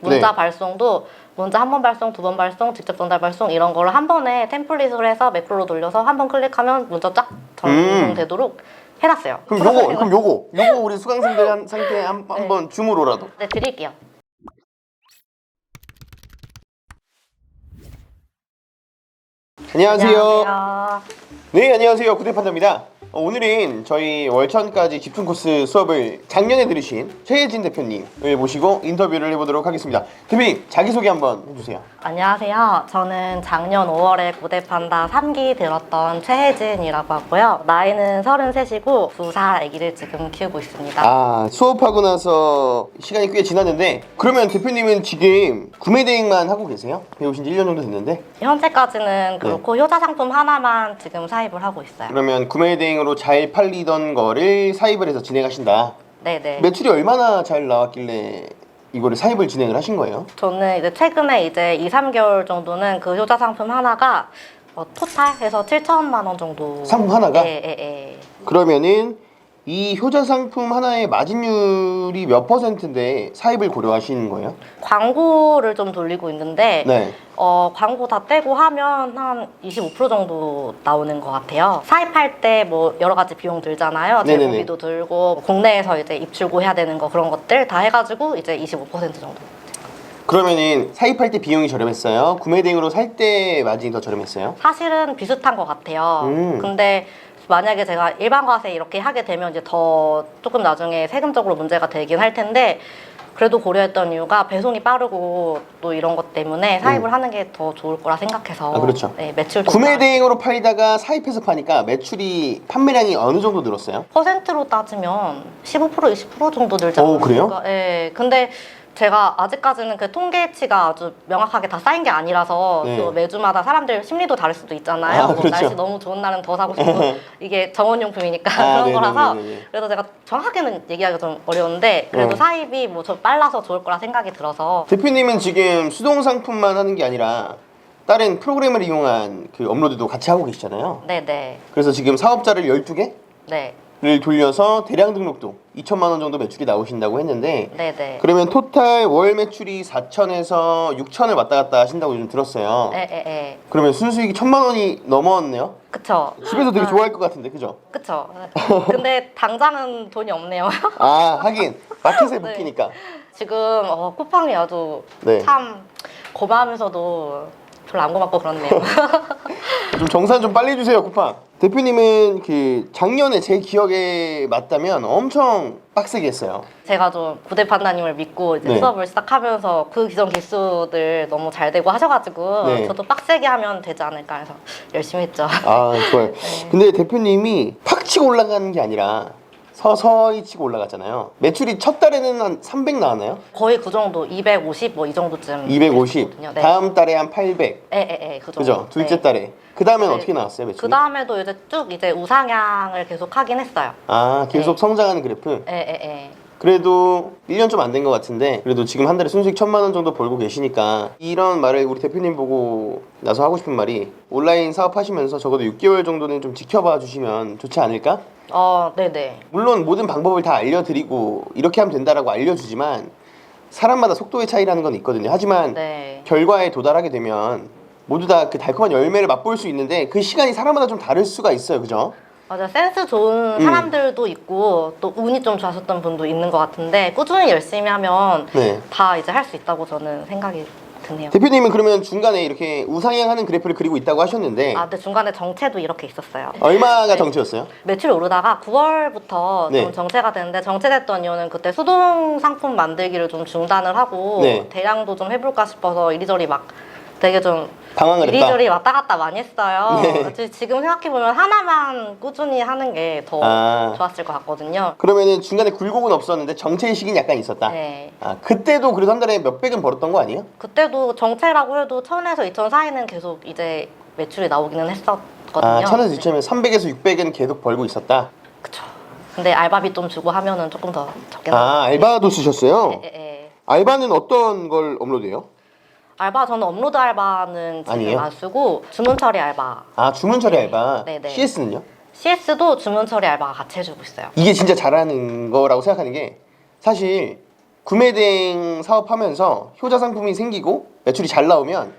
문자 네. 발송도 문자 한 번 발송, 두 번 발송, 직접 전달 발송 이런 거를 한 번에 템플릿으로 해서 매크로 돌려서 한 번 클릭하면 문자 쫙 전송되도록 해놨어요. 그럼 요거 우리 수강생들한테 한번 줌으로라도. 네, 드릴게요. 안녕하세요. 안녕하세요. 네, 안녕하세요. 구대판다입니다. 오늘은 저희 월천까지 집중 코스 수업을 작년에 들으신 최혜진 대표님을 모시고 인터뷰를 해보도록 하겠습니다. 대표님, 자기소개 한번 해주세요. 안녕하세요. 저는 작년 5월에 구대판다 3기 들었던 최혜진이라고 하고요. 나이는 33이고 2살 아기를 지금 키우고 있습니다. 아, 수업하고 나서 시간이 꽤 지났는데 그러면 대표님은 지금 구매 대행만 하고 계세요? 배우신 지 1년 정도 됐는데 현재까지는 그렇고 효자 상품 하나만 지금 사입을 하고 있어요. 그러면 구매 대행으로 잘 팔리던 거를 사입을 해서 진행하신다. 네네. 매출이 얼마나 잘 나왔길래 이거를 사입을 진행을 하신 거예요? 저는 이제 최근에 이제 2, 3개월 정도는 그 효자 상품 하나가 토탈해서 7천만 원 정도. 상품 하나가? 예. 그러면은 이 효자 상품 하나의 마진율이 몇 %인데 사입을 고려하시는 거예요? 광고를 좀 돌리고 있는데 네. 광고 다 떼고 하면 한 25% 정도 나오는 것 같아요. 사입할 때 뭐 여러 가지 비용 들잖아요. 네네네. 재고비도 들고 국내에서 이제 입출고 해야 되는 거 그런 것들 다 해가지고 이제 25% 정도. 그러면은 사입할 때 비용이 저렴했어요? 구매 대행으로 살 때 마진이 더 저렴했어요? 사실은 비슷한 것 같아요. 근데 만약에 제가 일반 과세 이렇게 하게 되면 이제 더 조금 나중에 세금적으로 문제가 되긴 할 텐데 그래도 고려했던 이유가 배송이 빠르고 또 이런 것 때문에 사입을 하는 게 더 좋을 거라 생각해서. 아, 그렇죠. 네, 매출 구매 대행으로 팔다가 사입해서 파니까 매출이 판매량이 어느 정도 늘었어요? 퍼센트로 따지면 15% 20% 정도 늘지 않았을까? 그래요? 네, 근데 제가 아직까지는 그 통계치가 아주 명확하게 다 쌓인 게 아니라서 네. 또 매주마다 사람들 심리도 다를 수도 있잖아요. 아, 뭐 그렇죠. 날씨 너무 좋은 날은 더 사고 싶고 이게 정원용품이니까 아, 그런 거라서 네네네네. 그래서 제가 정확하게는 얘기하기가 좀 어려운데 그래도 사입이 뭐 저 빨라서 좋을 거라 생각이 들어서. 대표님은 지금 수동 상품만 하는 게 아니라 다른 프로그램을 이용한 그 업로드도 같이 하고 계시잖아요. 네네. 그래서 지금 사업자를 12개를 네. 돌려서 대량 등록도 2천만 원 정도 매출이 나오신다고 했는데 네네. 그러면 토탈 월 매출이 4천에서 6천을 왔다 갔다 하신다고 요즘 들었어요. 에. 그러면 순수익이 1,000만 원이 넘었네요? 그쵸. 집에서 되게 좋아할 것 같은데, 그죠? 그쵸. 근데 당장은 돈이 없네요. 아, 하긴 마켓에 네. 묶이니까. 지금 쿠팡이 아주 네. 참 고마우면서도 별로 안 고맙고 그렇네요. 좀 정산 좀 빨리 해주세요, 쿠팡. 대표님은 그 작년에 제 기억에 맞다면 엄청 빡세게 했어요. 제가 좀 구대 판다님을 믿고 이제 네. 수업을 시작하면서 그 기존 기수들 너무 잘 되고 하셔가지고 네. 저도 빡세게 하면 되지 않을까 해서 열심히 했죠. 아, 좋아요. 근데 대표님이 팍 치고 올라가는 게 아니라 서서히 치고 올라갔잖아요. 매출이 첫 달에는 한 300 나왔나요? 거의 그 정도 250 뭐 이 정도쯤 250. 됐거든요. 네. 다음 달에 한 800. 그 정도. 그죠? 둘째 네. 달에. 그 다음엔 네. 어떻게 나왔어요, 매출이? 그 다음에도 이제 쭉 이제 우상향을 계속 하긴 했어요. 아, 계속 네. 성장하는 그래프? 그래도 1년 좀 안 된 것 같은데 그래도 지금 한 달에 순수익 1,000만 원 정도 벌고 계시니까 이런 말을 우리 대표님 보고 나서 하고 싶은 말이 온라인 사업하시면서 적어도 6개월 정도는 좀 지켜봐 주시면 좋지 않을까? 네네. 물론 모든 방법을 다 알려드리고 이렇게 하면 된다라고 알려주지만 사람마다 속도의 차이라는 건 있거든요. 하지만 네. 결과에 도달하게 되면 모두 다 그 달콤한 열매를 맛볼 수 있는데 그 시간이 사람마다 좀 다를 수가 있어요. 그죠? 맞아, 센스 좋은 사람들도 있고 또 운이 좀 좋았었던 분도 있는 것 같은데 꾸준히 열심히 하면 네. 다 이제 할 수 있다고 저는 생각이 드네요. 대표님은 그러면 중간에 이렇게 우상향하는 그래프를 그리고 있다고 하셨는데 근데 중간에 정체도 이렇게 있었어요. 얼마가 정체였어요? 매출이 오르다가 9월부터 네. 좀 정체가 됐는데 정체됐던 이유는 그때 수동 상품 만들기를 좀 중단을 하고 네. 대량도 좀 해볼까 싶어서 이리저리 막 되게 좀 방황을 했다. 이리저리 왔다 갔다 많이 했어요. 네. 지금 생각해보면 하나만 꾸준히 하는 게 더 좋았을 것 같거든요. 그러면은 중간에 굴곡은 없었는데 정체의 시기는 약간 있었다. 네. 아, 그때도 그래도 한 달에 몇백은 벌었던 거 아니에요? 그때도 정체라고 해도 1000에서 2000 사이는 계속 이제 매출이 나오기는 했었거든요. 아, 1000에서 2천이면 300에서 600은 계속 벌고 있었다. 그쵸. 근데 알바비 좀 주고 하면은 조금 더 적게 아, 알바도 쓰셨어요? 예. 알바는 어떤 걸 업로드해요? 알바 저는 업로드 알바는 지금 아니에요? 안 쓰고 주문 처리 알바. 아, 주문 처리 알바. 네네. CS는요? CS도 주문 처리 알바가 같이 해주고 있어요. 이게 진짜 잘하는 거라고 생각하는 게 사실 구매대행 사업하면서 효자 상품이 생기고 매출이 잘 나오면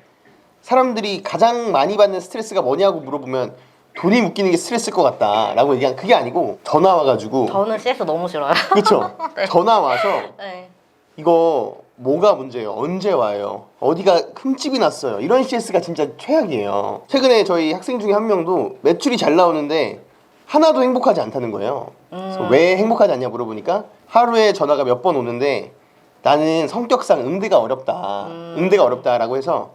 사람들이 가장 많이 받는 스트레스가 뭐냐고 물어보면 돈이 묶이는 게 스트레스일 것 같다라고 얘기한 그게 아니고 전화 와가지고 저는 CS 너무 싫어요. 그쵸? 네. 전화 와서 네. 이거 뭐가 문제예요? 언제 와요? 어디가 흠집이 났어요? 이런 CS가 진짜 최악이에요. 최근에 저희 학생 중에 한 명도 매출이 잘 나오는데 하나도 행복하지 않다는 거예요. 그래서 왜 행복하지 않냐 물어보니까 하루에 전화가 몇 번 오는데 나는 성격상 응대가 어렵다. 응대가 어렵다라고 해서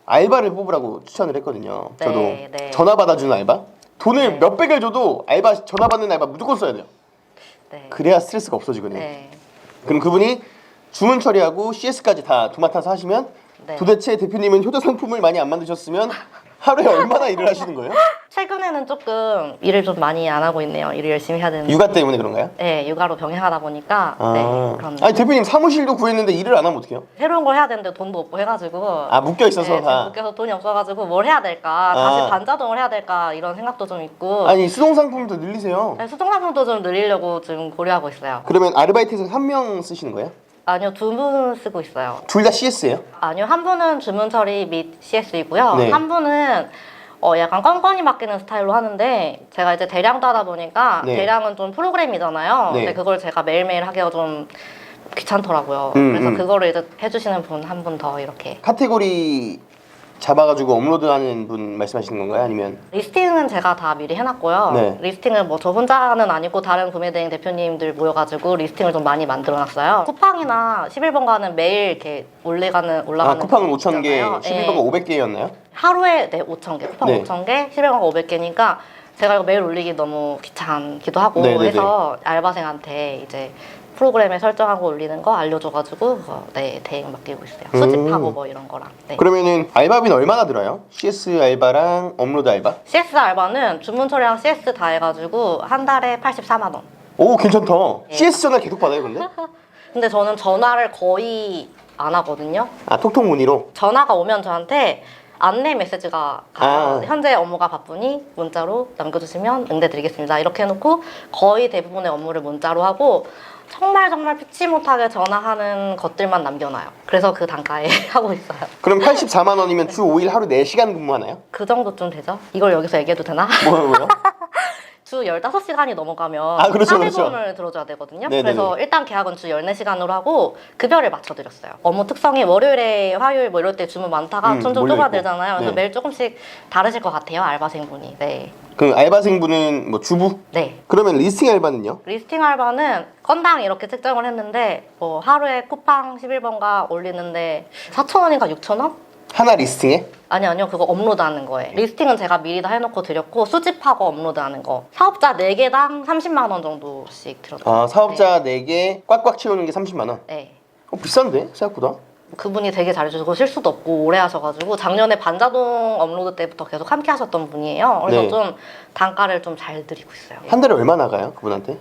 알바를 뽑으라고 추천을 했거든요. 네, 저도 네. 전화 받아주는 알바? 돈을 네. 몇백을 줘도 알바 전화 받는 알바 무조건 써야 돼요. 네. 그래야 스트레스가 없어지거든요. 네. 그럼 그분이 주문 처리하고 CS까지 다 도맡아서 하시면 네. 도대체 대표님은 효자 상품을 많이 안 만드셨으면 하루에 얼마나 일을 하시는 거예요? 최근에는 조금 일을 좀 많이 안 하고 있네요. 일을 열심히 해야 되는데. 육아 때문에 그런가요? 네, 육아로 병행하다 보니까 네, 그런 아니 대표님 사무실도 구했는데 일을 안 하면 어떡해요? 새로운 걸 해야 되는데 돈도 없고 해가지고 아 묶여 있어서 네, 다. 지금 묶여서 돈이 없어가지고 뭘 해야 될까 다시 반자동을 해야 될까 이런 생각도 좀 있고 아니 수동 상품도 늘리세요. 네, 수동상품도 좀 늘리려고 지금 고려하고 있어요. 그러면 아르바이트에서 한 명 쓰시는 거예요? 아니요, 2분 쓰고 있어요. 둘 다 CS예요? 아니요, 한 분은 주문 처리 및 CS이고요. 네. 한 분은 약간 건건이 맡기는 스타일로 하는데 제가 이제 대량도 하다 보니까 네. 대량은 좀 프로그램이잖아요. 네. 근데 그걸 제가 매일매일 하기가 좀 귀찮더라고요. 그래서 그거를 이제 해주시는 분 한 분 더 이렇게. 카테고리 잡아가지고 업로드하는 분 말씀하시는 건가요? 아니면 리스팅은 제가 다 미리 해놨고요. 네. 리스팅은 뭐 저 혼자는 아니고 다른 구매대행 대표님들 모여가지고 리스팅을 좀 많이 만들어놨어요. 쿠팡이나 11번가는 매일 이렇게 올라가는 쿠팡은 5,000개, 있잖아요. 11번가 500개였나요? 하루에 5,000개, 쿠팡 네. 5,000개, 11번가 500개니까 제가 이거 매일 올리기 너무 귀찮기도 하고 네네네. 해서 알바생한테 이제 프로그램에 설정하고 올리는 거 알려줘가지고 그거 대행 맡기고 있어요. 수집하고 뭐 이런 거랑. 네. 그러면은 알바비는 얼마나 들어요? CS 알바랑 업로드 알바? CS 알바는 주문 처리랑 CS 다 해가지고 한 달에 84만 원. 오 괜찮다. 네. CS 전화 계속 받아요 근데? 근데 저는 전화를 거의 안 하거든요. 아 톡톡 문의로? 전화가 오면 저한테 안내 메시지가 가요. 아. 현재 업무가 바쁘니 문자로 남겨주시면 응대드리겠습니다. 이렇게 해놓고 거의 대부분의 업무를 문자로 하고 정말 피치 못하게 전화하는 것들만 남겨놔요. 그래서 그 단가에 하고 있어요. 그럼 84만 원이면 주 5일 하루 4시간 근무하나요? 그 정도쯤 되죠? 이걸 여기서 얘기해도 되나? 뭐요? 주 15시간이 넘어가면 아, 그렇죠, 사회보험을 들어줘야 되거든요. 네네네. 그래서 일단 계약은 주 14시간으로 하고 급여를 맞춰드렸어요. 업무 특성이 월요일에 화요일 뭐 이럴 때 주문 많다가 좀 몰려있고. 좁아들잖아요. 그래서 네. 매일 조금씩 다르실 것 같아요. 알바생분이. 네. 그 알바생분은 뭐 주부? 네. 그러면 리스팅 알바는요? 리스팅 알바는 건당 이렇게 책정을 했는데 뭐 하루에 쿠팡 11번가 올리는데 4,000원인가 6,000원? 하나 리스팅에? 아니요. 그거 업로드하는 거예요. 리스팅은 제가 미리 다 해놓고 드렸고 수집하고 업로드하는 거. 사업자 4개당 30만 원 정도씩 들었어요. 아 사업자 4개 꽉꽉 채우는 게 30만 원? 네. 비싼데 생각보다? 그분이 되게 잘해주시고 실수도 없고 오래 하셔가지고 작년에 반자동 업로드 때부터 계속 함께 하셨던 분이에요. 그래서 네. 좀 단가를 좀 잘 드리고 있어요. 한 달에 얼마 나가요 그분한테?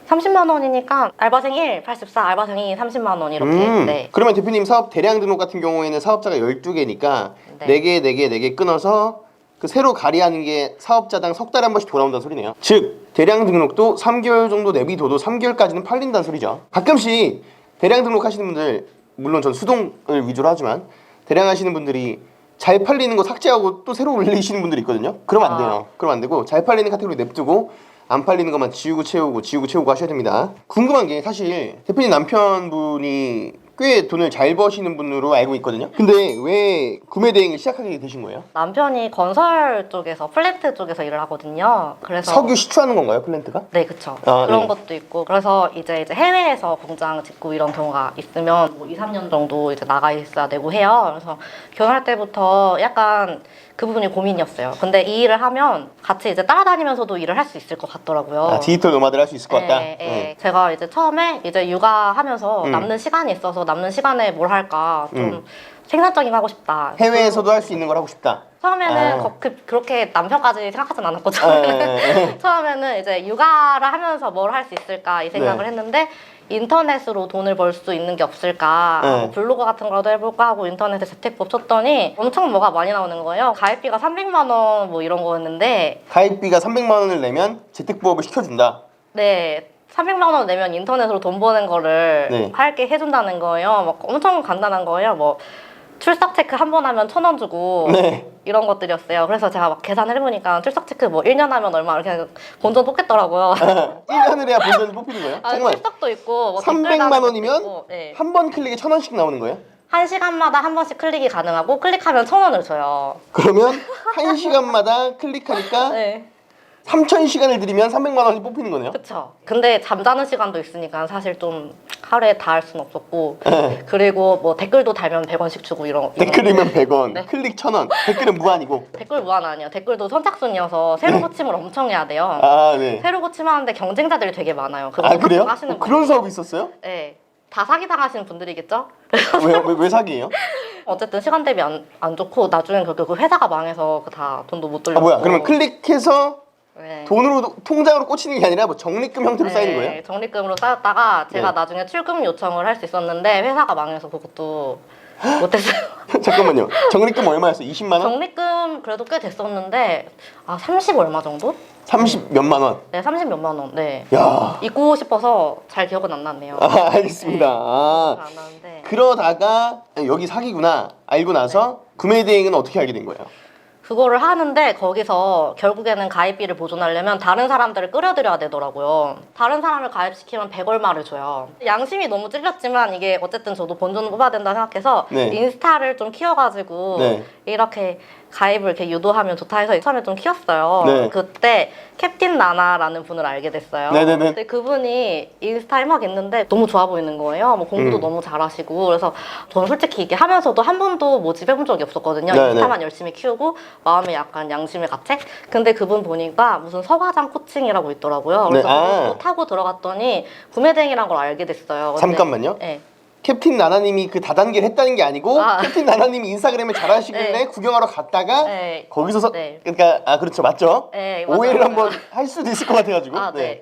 30만 원이니까 알바생 1, 84, 알바생 2, 30만 원 이렇게. 네. 그러면 대표님 사업 대량 등록 같은 경우에는 사업자가 12개니까 네. 4개 끊어서 그 새로 가리하는 게 사업자당 석 달에 한 번씩 돌아온다는 소리네요. 즉 대량 등록도 3개월 정도 내비둬도 3개월까지는 팔린다는 소리죠. 가끔씩 대량 등록하시는 분들 물론 전 수동을 위주로 하지만 대량 하시는 분들이 잘 팔리는 거 삭제하고 또 새로 올리시는 분들이 있거든요. 그러면 안 돼요. 그러면 안 되고 잘 팔리는 카테고리 냅두고 안 팔리는 것만 지우고 채우고 하셔야 됩니다. 궁금한 게 사실 대표님 남편분이 꽤 돈을 잘 버시는 분으로 알고 있거든요. 근데 왜 구매 대행을 시작하게 되신 거예요? 남편이 건설 쪽에서 플랜트 쪽에서 일을 하거든요. 그래서 석유 시추하는 건가요, 플랜트가? 네, 그쵸. 아, 그런 네. 것도 있고. 그래서 이제 해외에서 공장 짓고 이런 경우가 있으면 뭐 2, 3년 정도 이제 나가 있어야 되고 해요. 그래서 결혼할 때부터 약간 그 부분이 고민이었어요. 근데 이 일을 하면 같이 이제 따라다니면서도 일을 할 수 있을 것 같더라고요. 아, 디지털 노마드를 할 수 있을 것 같다. 네, 네. 제가 이제 처음에 이제 육아하면서 남는 시간이 있어서 남는 시간에 뭘 할까 좀 생산적인 거 하고 싶다. 해외에서도 할 수 있는 걸 하고 싶다. 처음에는 아. 그렇게 남편까지 생각하진 않았거든요. 네. 처음에는 이제 육아를 하면서 뭘 할 수 있을까 이 생각을 네. 했는데 인터넷으로 돈을 벌 수 있는 게 없을까 네. 하고 블로그 같은 거라도 해볼까 하고 인터넷에 재택법 쳤더니 엄청 뭐가 많이 나오는 거예요. 가입비가 300만 원 뭐 이런 거였는데 가입비가 300만 원을 내면 재택부업을 시켜준다. 네, 300만 원 내면 인터넷으로 돈 버는 거를 네. 할게 해준다는 거예요. 막 엄청 간단한 거예요. 뭐 출석 체크 한 번 하면 1,000원 주고 네. 이런 것들이었어요. 그래서 제가 막 계산을 해보니까 출석 체크 뭐 1년 하면 얼마 이렇게 본전 뽑겠더라고요. 1년을 해야 본전이 뽑히는 거예요? 아니, 정말 출석도 있고 뭐 300만 원이면 네. 한 번 클릭에 1,000원씩 나오는 거예요? 1시간마다 한 번씩 클릭이 가능하고 클릭하면 1,000원을 줘요. 그러면 1시간마다 클릭하니까 네. 3,000시간을 들이면 300만 원이 뽑히는 거네요? 그쵸. 근데 잠자는 시간도 있으니까 사실 좀 하루에 다 할 수는 없었고 네. 그리고 뭐 댓글도 달면 100원씩 주고 이런 댓글이면 100원, 네. 클릭 1,000원, 댓글은 무한이고. 댓글 무한 아니에요. 댓글도 선착순이어서 새로 고침을 엄청 해야 돼요. 아, 네. 새로 고침하는데 경쟁자들이 되게 많아요. 그거 아, 그래요? 하시는 분들. 그런 사업이 있었어요? 네. 다 사기당하시는 분들이겠죠? 왜 사기예요? 어쨌든 시간 대비 안 좋고 나중엔 그 회사가 망해서 그 다 돈도 못 돌려고. 아, 뭐야? 그러면 클릭해서 네. 돈으로 통장으로 꽂히는 게 아니라 뭐 적립금 형태로 쌓이는 거예요? 적립금으로 쌓였다가 제가 네. 나중에 출금 요청을 할 수 있었는데 회사가 망해서 그것도 못했어요. 잠깐만요. 적립금 얼마였어? 20만 원? 적립금 그래도 꽤 됐었는데 30 얼마 정도? 30 몇만 원? 네, 30 몇만 원. 네. 야. 잊고 싶어서 잘 기억은 안 났네요. 아, 알겠습니다. 아, 안 나는데 그러다가 여기 사기구나 알고 나서 구매 대행은 어떻게 알게 된 거예요? 그거를 하는데 거기서 결국에는 가입비를 보존하려면 다른 사람들을 끌어들여야 되더라고요. 다른 사람을 가입시키면 100 얼마를 줘요. 양심이 너무 찔렸지만 이게 어쨌든 저도 본전을 뽑아야 된다 생각해서 네. 인스타를 좀 키워가지고 네. 이렇게 가입을 이렇게 유도하면 좋다 해서 처음에 좀 키웠어요. 네. 그때 캡틴 나나라는 분을 알게 됐어요. 네네네. 근데 그분이 인스타에 막 있는데 너무 좋아 보이는 거예요. 뭐 공부도 너무 잘하시고 그래서 저는 솔직히 이게 하면서도 한 번도 모집해본 적이 없었거든요. 네네. 인스타만 열심히 키우고 마음에 약간 양심의 가책? 근데 그분 보니까 무슨 서과장 코칭이라고 있더라고요. 그래서 네, 아. 그거 타고 들어갔더니 구매대행이란 걸 알게 됐어요. 근데- 잠깐만요. 네. 캡틴 나나님이 그 다단계를 했다는 게 아니고 아. 캡틴 나나님이 인스타그램을 잘하시길래 네. 구경하러 갔다가 네. 거기서 네. 그러니까 그렇죠, 맞죠? 네, 맞아요. 오해를 한번 할 수도 있을 것 같아가지고. 네.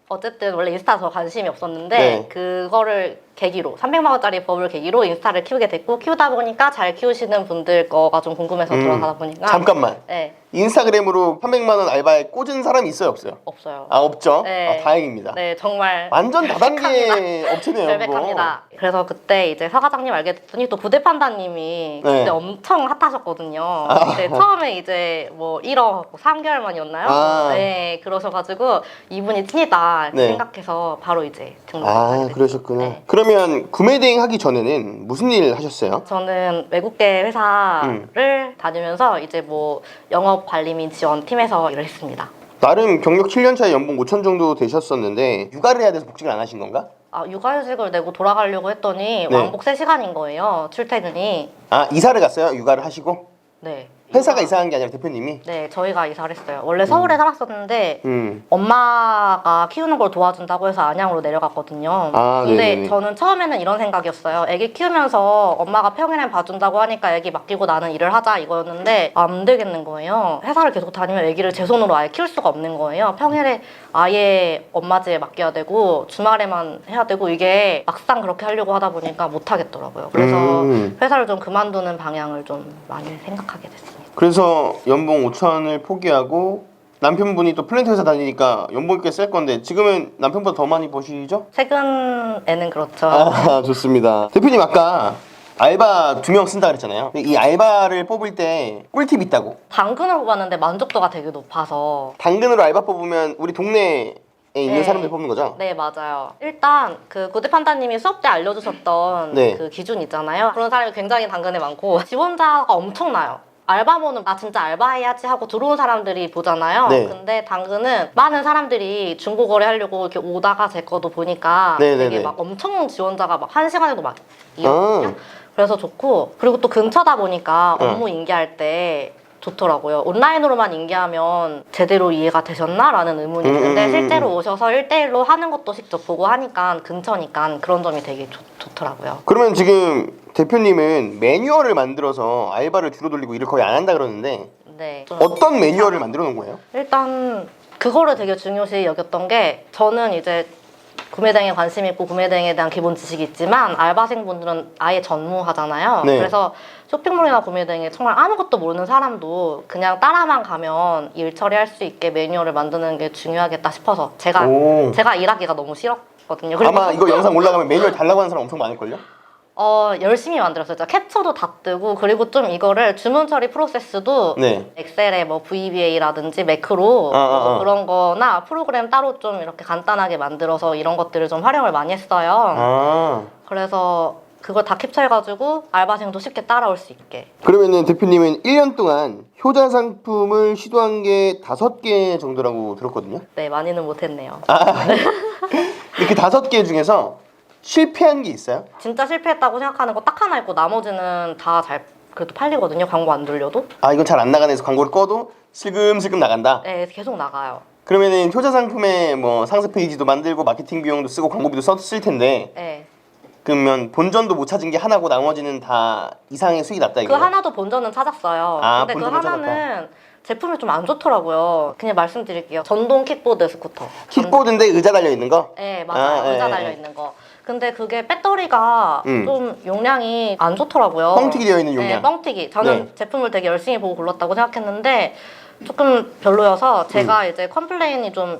어쨌든 원래 인스타 저 관심이 없었는데 네. 그거를 계기로 300만 원짜리 버블 계기로 인스타를 키우게 됐고 키우다 보니까 잘 키우시는 분들 거가 좀 궁금해서 들어가다 보니까 잠깐만. 네, 인스타그램으로 300만 원 알바에 꽂은 사람이 있어요, 없어요? 없어요. 아, 없죠? 네. 아, 다행입니다. 네, 정말 완전 다단계 업체네요, 그거. 결백합니다. 그래서 그때 이제 서과장님 알게 됐더니 또 부대판다님이 네. 그때 엄청 핫하셨거든요. 그때 처음에 이제 뭐 1억 3개월 만이었나요? 아. 네, 그러셔가지고 이분이 찐이다 이렇게 네. 생각해서 바로 이제 등록을 아, 하게 됐어요. 그러셨구나. 네. 그러면 구매 대행 하기 전에는 무슨 일 하셨어요? 저는 외국계 회사를 다니면서 이제 뭐 영업 관리민 지원 팀에서 일을 했습니다. 나름 경력 7년 차에 연봉 5천 정도 되셨었는데 육아를 해야 돼서 복직을 안 하신 건가? 육아휴직을 내고 돌아가려고 했더니 네. 왕복 3시간인 거예요. 출퇴근이. 아, 이사를 갔어요? 육아를 하시고? 네. 회사가 이사한 게 아니라 대표님이? 네, 저희가 이사를 했어요. 원래 서울에 살았었는데 음. 엄마가 키우는 걸 도와준다고 해서 안양으로 내려갔거든요. 아, 근데 네네네. 저는 처음에는 이런 생각이었어요. 애기 키우면서 엄마가 평일엔 봐준다고 하니까 애기 맡기고 나는 일을 하자 이거였는데 안 되겠는 거예요. 회사를 계속 다니면 애기를 제 손으로 아예 키울 수가 없는 거예요. 평일에 아예 엄마집에 맡겨야 되고 주말에만 해야 되고 이게 막상 그렇게 하려고 하다 보니까 못 하겠더라고요. 그래서 회사를 좀 그만두는 방향을 좀 많이 생각하게 됐습니다. 그래서 연봉 5천을 포기하고 남편분이 또 플랜트 회사 다니니까 연봉이 꽤 셀 건데 지금은 남편보다 더 많이 버시죠? 최근에는 그렇죠. 아, 좋습니다. 대표님 아까 알바 2명 쓴다 그랬잖아요. 이 알바를 뽑을 때 꿀팁 있다고. 당근을 뽑았는데 만족도가 되게 높아서 당근으로 알바 뽑으면 우리 동네에 있는 네. 사람들 뽑는 거죠? 네, 맞아요. 일단 그 구대판다님이 수업 때 알려주셨던 네. 그 기준 있잖아요. 그런 사람이 굉장히 당근에 많고 지원자가 엄청나요. 알바모는 나 진짜 알바해야지 하고 들어온 사람들이 보잖아요. 네. 근데 당근은 많은 사람들이 중고거래 하려고 이렇게 오다가 제 거도 보니까 네네네. 되게 막 엄청 지원자가 막 1시간에도 막 이었거든요. 아. 그래서 좋고 그리고 또 근처다 보니까 응. 업무 인계할 때 좋더라고요. 온라인으로만 인계하면 제대로 이해가 되셨나? 라는 의문이 드는데 실제로 오셔서 1대1로 하는 것도 직접 보고 하니까 근처니까 그런 점이 되게 좋더라고요. 그러면 지금 대표님은 매뉴얼을 만들어서 알바를 주로 돌리고 일을 거의 안 한다 그러는데 네. 좀 어떤 매뉴얼을 만들어 놓은 거예요? 일단 그거를 되게 중요시 여겼던 게 저는 이제 구매대행에 관심 있고 구매대행에 대한 기본 지식이 있지만 알바생분들은 아예 전무하잖아요. 네. 그래서 쇼핑몰이나 구매대행에 정말 아무것도 모르는 사람도 그냥 따라만 가면 일 처리할 수 있게 매뉴얼을 만드는 게 중요하겠다 싶어서 제가 일하기가 너무 싫었거든요. 그리고 아마 이거 영상 올라가면 매뉴얼 달라고 하는 사람 엄청 많을걸요? 열심히 만들었어요. 진짜 캡처도 다 뜨고 그리고 좀 이거를 주문 처리 프로세스도 네. 엑셀에 뭐 VBA라든지 매크로 그런 거나 프로그램 따로 좀 이렇게 간단하게 만들어서 이런 것들을 좀 활용을 많이 했어요. 그래서 그걸 다 캡처해가지고 알바생도 쉽게 따라올 수 있게. 그러면은 대표님은 1년 동안 효자 상품을 시도한 게 5개 정도라고 들었거든요. 네, 많이는 못했네요. 근데 그 5개 중에서 실패한 게 있어요? 진짜 실패했다고 생각하는 거 딱 하나 있고 나머지는 다 잘 그래도 팔리거든요. 광고 안 돌려도. 아, 이건 잘 안 나가는 해서 광고를 꺼도 슬금슬금 나간다? 네, 계속 나가요. 그러면은 효자 상품에 뭐 상세 페이지도 만들고 마케팅 비용도 쓰고 광고비도 썼을 텐데 네. 그러면 본전도 못 찾은 게 하나고 나머지는 다 이상의 수익이 났다 그 이거예요? 하나도 본전은 찾았어요. 근데 그 본전은 하나는 제품이 좀 안 좋더라고요. 그냥 말씀드릴게요. 전동 킥보드 스쿠터. 킥보드인데 의자 달려 있는 거? 네, 맞아요. 의자 예. 달려 있는 거. 근데 그게 배터리가 좀 용량이 안 좋더라고요. 뻥튀기 되어 있는 용량. 네, 뻥튀기. 저는 제품을 되게 열심히 보고 골랐다고 생각했는데 조금 별로여서 제가 이제 컴플레인이 좀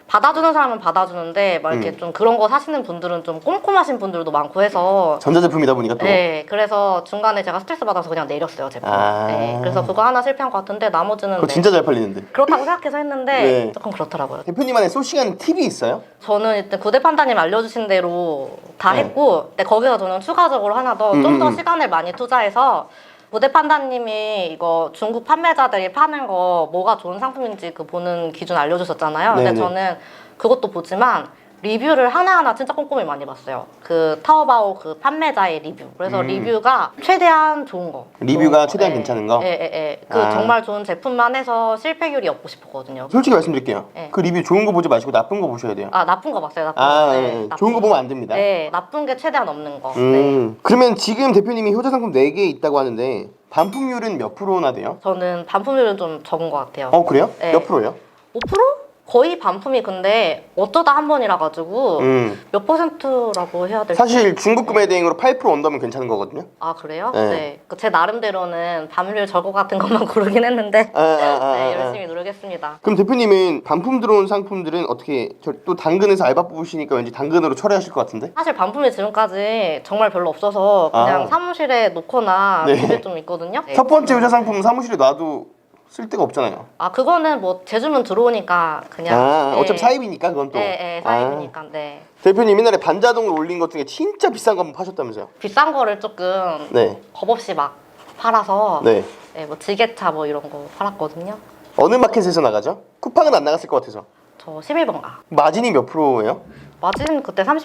받아주는 사람은 받아주는데 막 이렇게 좀 그런 거 사시는 분들은 좀 꼼꼼하신 분들도 많고 해서 전자제품이다 보니까 또. 네, 그래서 중간에 제가 스트레스 받아서 그냥 내렸어요, 제품. 네, 그래서 그거 하나 실패한 것 같은데 나머지는 그거 진짜 잘 팔리는데. 그렇다고 생각해서 했는데 네. 조금 그렇더라고요. 대표님만의 소싱하는 팁이 있어요? 저는 일단 구대 판다님 알려주신 대로 다 네. 했고 근데 거기서 저는 추가적으로 하나 더 좀 더 시간을 많이 투자해서 구대 판다님이 이거 중국 판매자들이 파는 거 뭐가 좋은 상품인지 그 보는 기준 알려주셨잖아요. 근데 네네. 저는 그것도 보지만 리뷰를 하나하나 진짜 꼼꼼히 많이 봤어요. 그 타오바오 그 판매자의 리뷰. 그래서 리뷰가 최대한 좋은 거. 리뷰가 최대한 괜찮은 거? 예. 그 정말 좋은 제품만 해서 실패율이 없고 싶었거든요. 솔직히 말씀드릴게요. 네. 그 리뷰 좋은 거 보지 마시고 나쁜 거 보셔야 돼요. 아, 나쁜 거 봤어요. 나쁜 거. 네, 좋은 거 보면 안 됩니다. 네, 나쁜 게 최대한 없는 거. 네. 그러면 지금 대표님이 효자 상품 4개 있다고 하는데 반품률은 몇 프로나 돼요? 저는 반품률은 좀 적은 것 같아요. 그래요? 네. 몇 프로요? 5%? 거의 반품이 근데 어쩌다 한 번이라 가지고 몇 %라고 해야 될지. 사실 중국 구매 대행으로 8% 언더면 괜찮은 거거든요. 아, 그래요? 네. 네. 제 나름대로는 반품률 적을 것 같은 것만 고르긴 했는데 네, 열심히 노력했습니다. 그럼 대표님은 반품 들어온 상품들은 어떻게 또 당근에서 알바 뽑으시니까 왠지 당근으로 처리하실 것 같은데? 사실 반품이 지금까지 정말 별로 없어서 그냥 사무실에 놓거나 네. 집에 좀 있거든요. 네. 첫 번째 효자 상품 사무실에 놔도 쓸 데가 없잖아요. 아, 그거는 뭐 재주문 들어오니까 그냥. 네. 어차피 사입이니까 그건 또. 네, 사입이니까. 네. 대표님 옛날에 반자동을 올린 것 중에 진짜 비싼 거 한번 파셨다면서요? 비싼 거를 조금 네. 겁 없이 막 팔아서 네. 네, 뭐 지게차 뭐 이런 거 팔았거든요. 어느 마켓에서 나가죠? 쿠팡은 안 나갔을 것 같아서. 저 11번가. 마진이 몇 프로예요? 마진 그때 30%.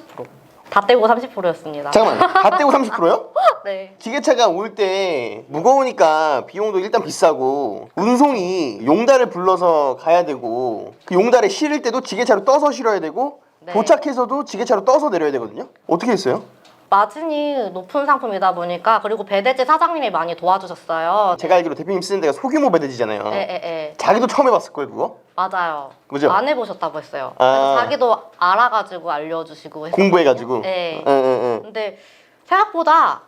다 떼고 30%였습니다. 잠깐만, 다 떼고 30%요? 네. 기계차가 올 때 무거우니까 비용도 일단 비싸고 운송이 용달을 불러서 가야 되고 그 용달에 실을 때도 지게차로 떠서 실어야 되고 네. 도착해서도 지게차로 떠서 내려야 되거든요. 어떻게 했어요? 마진이 높은 상품이다 보니까 그리고 배대지 사장님이 많이 도와주셨어요. 제가 알기로 대표님 쓰는 데가 소규모 배대지잖아요. 네. 자기도 처음 해봤을 걸 그거? 맞아요. 그죠? 안 해보셨다고 했어요. 아. 그래서 자기도 알아가지고 알려주시고 했거든요. 공부해가지고. 네. 응. 근데 생각보다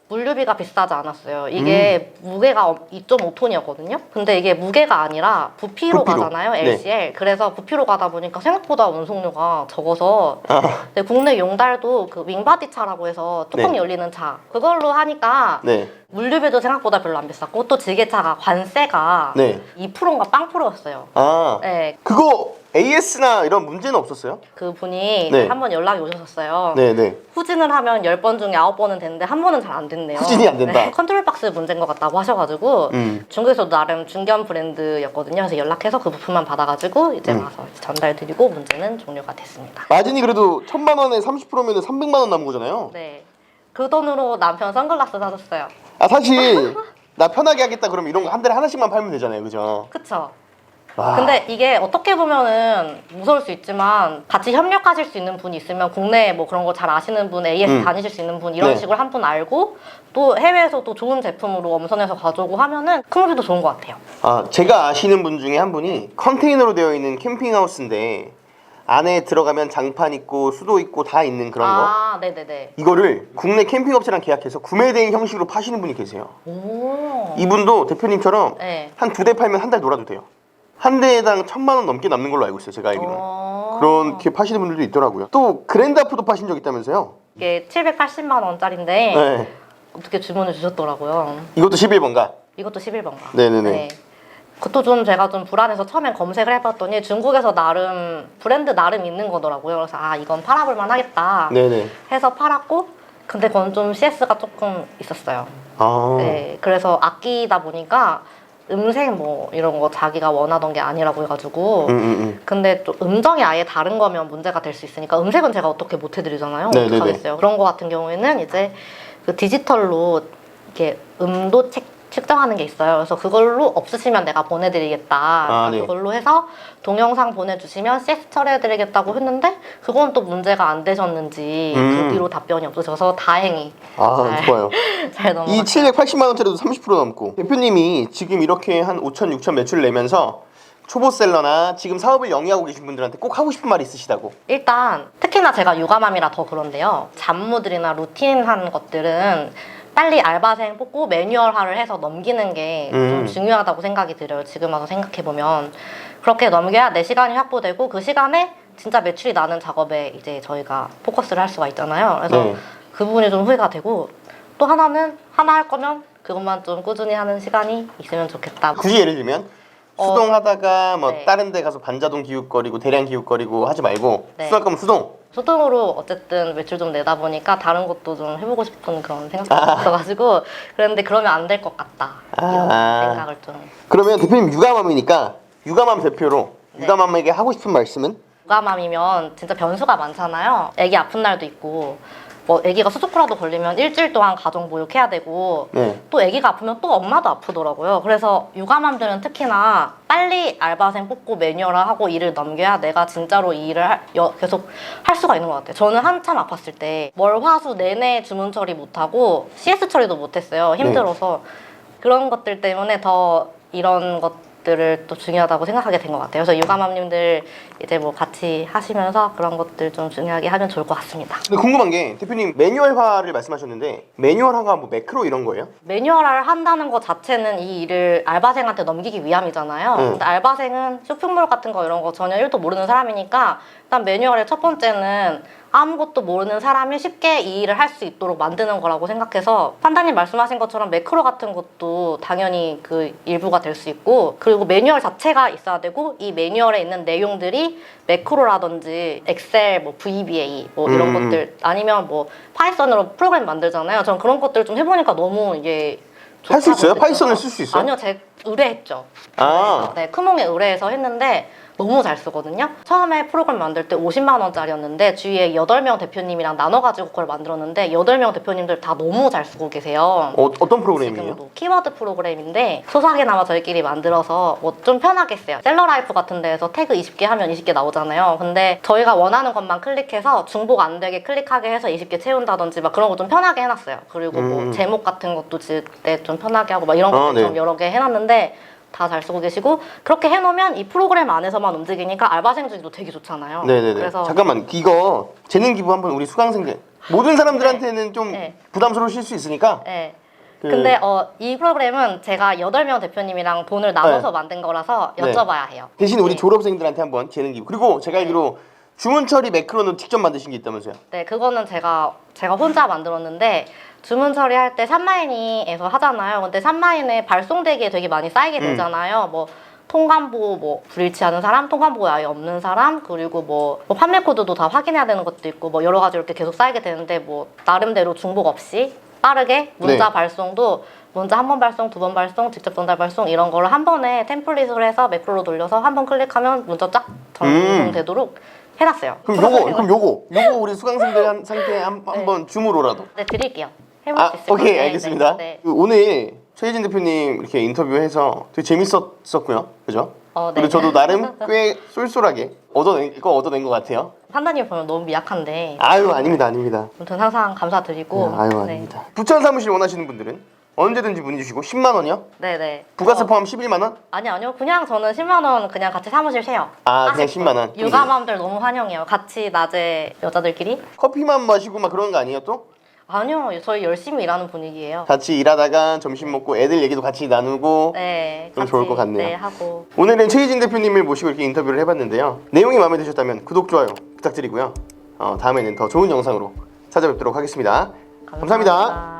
물류비가 비싸지 않았어요. 이게 무게가 2.5톤이었거든요. 근데 이게 무게가 아니라 부피로 가잖아요, LCL. 그래서 부피로 가다 보니까 생각보다 운송료가 적어서 근데 국내 용달도 그 윙바디 차라고 해서 뚜껑 열리는 차 그걸로 하니까 물류비도 생각보다 별로 안 비쌌고 또 지게차가 관세가 2%인가 빵프로였어요. 네. 그거 AS나 이런 문제는 없었어요? 그분이 한번 연락이 오셨었어요. 후진을 하면 10번 중에 9번은 됐는데 한 번은 잘 안 됐네요. 후진이 안 된다. 컨트롤 박스 문제인 것 같다고 하셔가지고 중국에서도 나름 중견 브랜드였거든요. 그래서 연락해서 그 부품만 받아가지고 이제 와서 전달드리고 문제는 종료가 됐습니다. 마진이 그래도 1,000만 원에 30%면 300만 원 남은 거잖아요. 네. 그 돈으로 남편 선글라스 사줬어요. 사실 나 편하게 하겠다 그러면 이런 거 한 달에 하나씩만 팔면 되잖아요, 그죠? 그쵸. 근데 이게 어떻게 보면은 무서울 수 있지만 같이 협력하실 수 있는 분이 있으면 국내에 뭐 그런 거 잘 아시는 분, AS 다니실 수 있는 분 이런 식으로 한 분 알고 또 해외에서 또 좋은 제품으로 엄선해서 가져오고 하면은 품질도 좋은 것 같아요. 제가 아시는 분 중에 한 분이 컨테이너로 되어 있는 캠핑하우스인데 안에 들어가면 장판 있고 수도 있고 다 있는 그런 거. 아, 네네네. 이거를 국내 캠핑 업체랑 계약해서 구매대행 형식으로 파시는 분이 계세요. 오. 이분도 대표님처럼 네. 한 2대 팔면 한 달 놀아도 돼요. 한 대당 1,000만 원 넘게 남는 걸로 알고 있어요. 제가 알기로는. 그렇게 파시는 분들도 있더라고요. 또 그랜드아프도 파신 적 있다면서요? 이게 780만 원짜리인데 네. 어떻게 주문을 주셨더라고요. 이것도 11번가? 이것도 11번가. 네네네. 네. 그것도 좀 제가 좀 불안해서 처음엔 검색을 해봤더니 중국에서 나름 브랜드 나름 있는 거더라고요. 그래서 아 이건 팔아볼만 하겠다 네네. 해서 팔았고 근데 그건 좀 CS가 조금 있었어요. 아. 네. 그래서 아끼다 보니까 음색 뭐 이런 거 자기가 원하던 게 아니라고 해가지고 근데 또 음정이 아예 다른 거면 문제가 될 수 있으니까 음색은 제가 어떻게 못 해드리잖아요. 네네네. 어떡하겠어요. 그런 거 같은 경우에는 이제 그 디지털로 이렇게 음도 측정하는 게 있어요. 그래서 그걸로 없으시면 내가 보내드리겠다. 아, 네. 그걸로 해서 동영상 보내주시면 CS 처리해드리겠다고 했는데 그건 또 문제가 안 되셨는지 그 뒤로 답변이 없으셔서 다행히 아, 좋아요. 잘 이 넘어갔어요. 780만 원짜리도 30% 넘고 대표님이 지금 이렇게 한 5천, 6천 매출 내면서 초보셀러나 지금 사업을 영위하고 계신 분들한테 꼭 하고 싶은 말이 있으시다고. 일단 특히나 제가 육아맘이라 더 그런데요. 잡무들이나 루틴한 것들은 빨리 알바생 뽑고 매뉴얼화를 해서 넘기는 게 좀 중요하다고 생각이 들어요. 지금 와서 생각해보면 그렇게 넘겨야 내 시간이 확보되고 그 시간에 진짜 매출이 나는 작업에 이제 저희가 포커스를 할 수가 있잖아요. 그래서 네. 그 부분이 좀 후회가 되고 또 하나는 하나 할 거면 그것만 좀 꾸준히 하는 시간이 있으면 좋겠다. 굳이 예를 들면 수동하다가 뭐 네. 다른 데 가서 반자동 기웃거리고 대량 기웃거리고 하지 말고 네. 수동할 거면 수동. 수동으로 어쨌든 매출 좀 내다 보니까 다른 것도 좀 해보고 싶은 그런 생각도 있어가지고 그런데 그러면 안 될 것 같다 이런 생각을 좀. 그러면 대표님 육아맘이니까 육아맘 대표로 네. 육아맘에게 하고 싶은 말씀은? 육아맘이면 진짜 변수가 많잖아요. 애기 아픈 날도 있고 뭐 애기가 수족구라도 걸리면 일주일 동안 가정 보육해야 되고 네. 또 애기가 아프면 또 엄마도 아프더라고요. 그래서 육아맘들은 특히나 빨리 알바생 뽑고 매뉴얼화하고 일을 넘겨야 내가 진짜로 이 일을 계속 할 수가 있는 것 같아요. 저는 한참 아팠을 때 월, 화, 수 내내 주문 처리 못하고 CS 처리도 못했어요. 힘들어서. 그런 것들 때문에 더 이런 것들을 또 중요하다고 생각하게 된 것 같아요. 그래서 육아맘님들 이제 뭐 같이 하시면서 그런 것들 좀 중요하게 하면 좋을 것 같습니다. 근데 궁금한 게 대표님 매뉴얼화를 말씀하셨는데 매뉴얼화가 뭐 매크로 이런 거예요? 매뉴얼화를 한다는 것 자체는 이 일을 알바생한테 넘기기 위함이잖아요. 근데 알바생은 쇼핑몰 같은 거 이런 거 전혀 1도 모르는 사람이니까 일단 매뉴얼의 첫 번째는 아무것도 모르는 사람이 쉽게 이 일을 할 수 있도록 만드는 거라고 생각해서 판다님 말씀하신 것처럼 매크로 같은 것도 당연히 그 일부가 될 수 있고 그리고 매뉴얼 자체가 있어야 되고 이 매뉴얼에 있는 내용들이 매크로라든지 엑셀, 뭐 VBA 뭐 이런 것들 아니면 뭐 파이썬으로 프로그램 만들잖아요. 전 그런 것들 좀 해보니까 너무 이게 할 수 있어요? 좋다고 파이썬을 느껴서. 쓸 수 있어요? 아니요, 제가 의뢰했죠. 아. 네, 크몽에 의뢰해서 했는데 너무 잘 쓰거든요. 처음에 프로그램 만들 때 50만 원짜리였는데 주위에 8명 대표님이랑 나눠가지고 그걸 만들었는데 8명 대표님들 다 너무 잘 쓰고 계세요. 어떤 프로그램이에요? 지금 뭐 키워드 프로그램인데 소소하게나마 저희끼리 만들어서 뭐 좀 편하게 써요. 셀러라이프 같은 데에서 태그 20개 하면 20개 나오잖아요. 근데 저희가 원하는 것만 클릭해서 중복 안 되게 클릭하게 해서 20개 채운다든지 막 그런 거 좀 편하게 해놨어요. 그리고 뭐 제목 같은 것도 지을 때 좀 편하게 하고 막 이런 것도 네. 좀 여러 개 해놨는데 다 잘 쓰고 계시고 그렇게 해놓으면 이 프로그램 안에서만 움직이니까 알바생 주기도 되게 좋잖아요. 네네네. 그래서 잠깐만 이거 재능 기부 한번 우리 수강생들 모든 사람들한테는 좀 네. 부담스러우실 수 있으니까 네. 그- 근데 이 프로그램은 제가 8명 대표님이랑 돈을 나눠서 만든 거라서 네. 여쭤봐야 해요. 대신 우리 네. 졸업생들한테 한번 재능 기부. 그리고 제가 알기로 주문 처리 매크로는 직접 만드신 게 있다면서요? 네, 그거는 제가 혼자 만들었는데 주문 처리할 때 샵마이니에서 하잖아요. 근데 샵마이니에 발송되기에 되게 많이 쌓이게 되잖아요. 뭐 통관보 뭐 불일치하는 사람, 통관보 아예 없는 사람, 그리고 뭐 판매 코드도 다 확인해야 되는 것도 있고 뭐 여러 가지 이렇게 계속 쌓이게 되는데 뭐 나름대로 중복 없이 빠르게 문자 네. 발송도 문자 한 번 발송, 2번 발송, 직접 전달 발송 이런 거를 한 번에 템플릿을 해서 매크로로 돌려서 한 번 클릭하면 문자 쫙 전송되도록 해놨어요. 그럼 요거 우리 수강생들한테 한번 줌으로라도. 네, 드릴게요. 해볼 수 있을 것 오케이 같아요. 알겠습니다. 네, 네. 그 오늘 최혜진 대표님 이렇게 인터뷰해서 되게 재밌었고요, 그죠? 네. 그리고 저도 나름 꽤 쏠쏠하게 얻어낸 것 같아요. 판다님 보면 너무 미약한데 아유 아닙니다. 아무튼 항상 감사드리고 아유 네. 아닙니다. 부천 사무실 원하시는 분들은 언제든지 문의 주시고 10만 원이요? 네네. 부가세 포함 11만 원? 아니요. 그냥 저는 10만 원 그냥 같이 사무실 쉐어. 아, 그냥 하실 10만 원. 분. 육아맘들 너무 환영해요. 같이 낮에 여자들끼리. 커피만 마시고 막 그런 거 아니에요 또? 아니요. 저희 열심히 일하는 분위기예요. 같이 일하다가 점심 먹고 애들 얘기도 같이 나누고 네. 좀 좋을 것 같네요. 네, 하고. 오늘은 최희진 대표님을 모시고 이렇게 인터뷰를 해봤는데요. 내용이 마음에 드셨다면 구독, 좋아요 부탁드리고요. 다음에는 더 좋은 영상으로 찾아뵙도록 하겠습니다. 감사합니다.